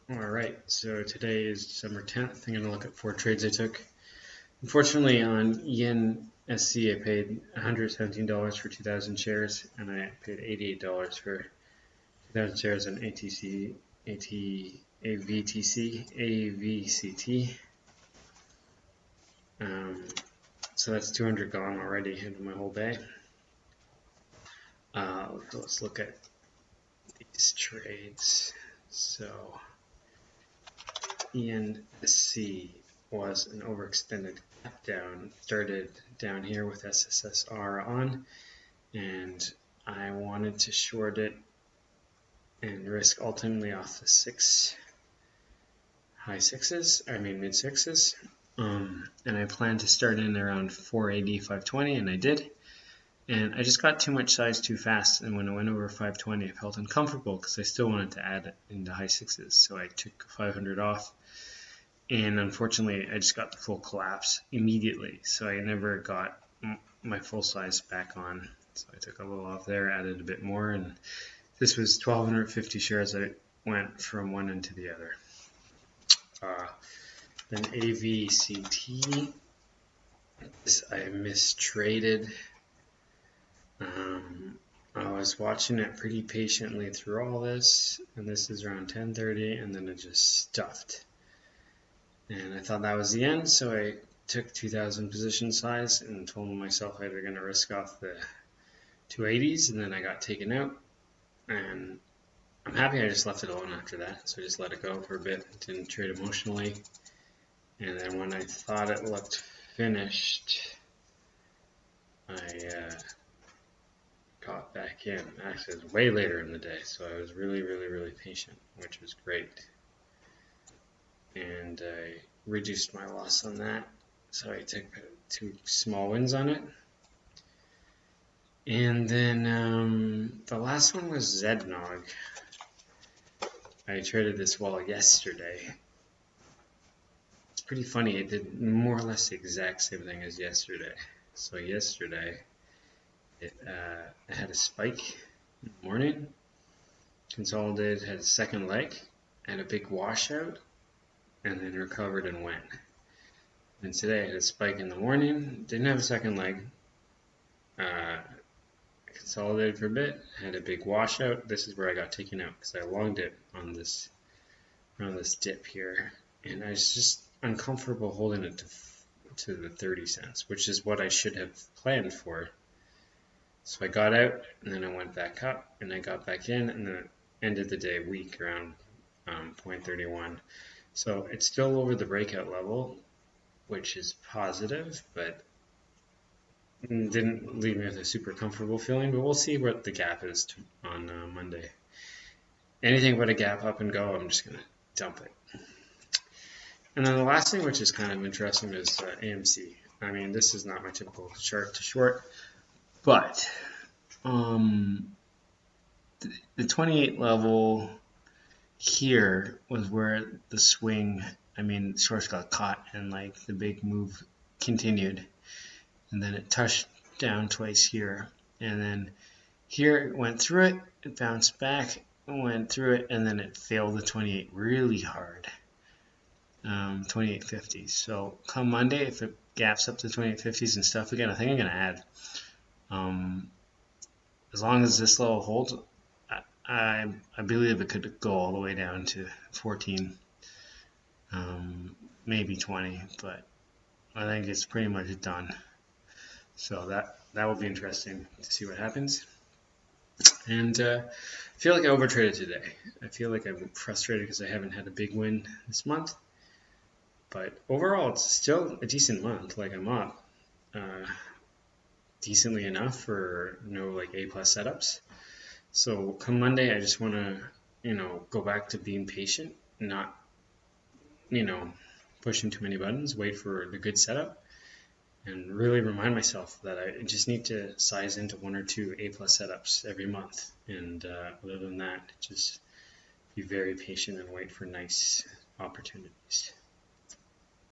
Alright, so today is December 10th. I'm going to look at 4 trades I took. Unfortunately, on ENSC, I paid $117 for 2,000 shares, and I paid $88 for 2,000 shares on AVTC, AVCT. So that's 200 gone already into my whole day. Let's look at these trades. So ENSC was an overextended gap down. Started down here with SSSR on, and I wanted to short it and risk ultimately off the mid sixes. And I planned to start in around 480, 520, and I did. And I just got too much size too fast, and when I went over 520, I felt uncomfortable because I still wanted to add it into high sixes. So I took 500 off, and unfortunately, I just got the full collapse immediately. So I never got my full size back on. So I took a little off there, added a bit more, and this was 1,250 shares. I went from one end to the other. Then AVCT, this I mistraded. I was watching it pretty patiently through all this, and this is around 10:30, and then it just stuffed. And I thought that was the end, so I took 2,000 position size and told myself I was going to risk off the 280s, and then I got taken out. And I'm happy I just left it alone after that, so I just let it go for a bit, didn't trade emotionally. And then when I thought it looked finished, I got back in. Actually, it was way later in the day, so I was really patient, which was great. And I reduced my loss on that, so I took 2 small wins on it. And then the last one was ZNOG. I traded this wall yesterday. It's pretty funny, it did more or less the exact same thing as yesterday. So yesterday, it had a spike in the morning, consolidated, had a second leg, had a big washout, and then recovered and went. And today I had a spike in the morning, didn't have a second leg, consolidated for a bit, had a big washout. This is where I got taken out because I longed it on this around this dip here, and I was just uncomfortable holding it to the 30 cents, which is what I should have planned for. So I got out, and then I went back up, and I got back in, and then ended the day weak around 0.31. So it's still over the breakout level, which is positive, but didn't leave me with a super comfortable feeling. But we'll see what the gap is on Monday. Anything but a gap up and go, I'm just going to dump it. And then the last thing, which is kind of interesting, is AMC. I mean, this is not my typical chart to short, but the 28 level here was where the swing, shorts got caught and like the big move continued, and then it touched down twice here, and then here it went through it bounced back, went through it, and then it failed the 28 really hard, 28.50. So come Monday, if it gaps up to 28.50s and stuff again, I think I'm going to add. As long as this level holds, I believe it could go all the way down to 14, maybe 20, but I think it's pretty much done. So that will be interesting to see what happens. And I feel like I overtraded today. I feel like I'm frustrated because I haven't had a big win this month. But overall, it's still a decent month. Like, I'm up decently enough for no like A+ setups. So come Monday, I just want to, go back to being patient, not, pushing too many buttons, wait for the good setup, and really remind myself that I just need to size into 1 or 2 A+ setups every month. And other than that, just be very patient and wait for nice opportunities.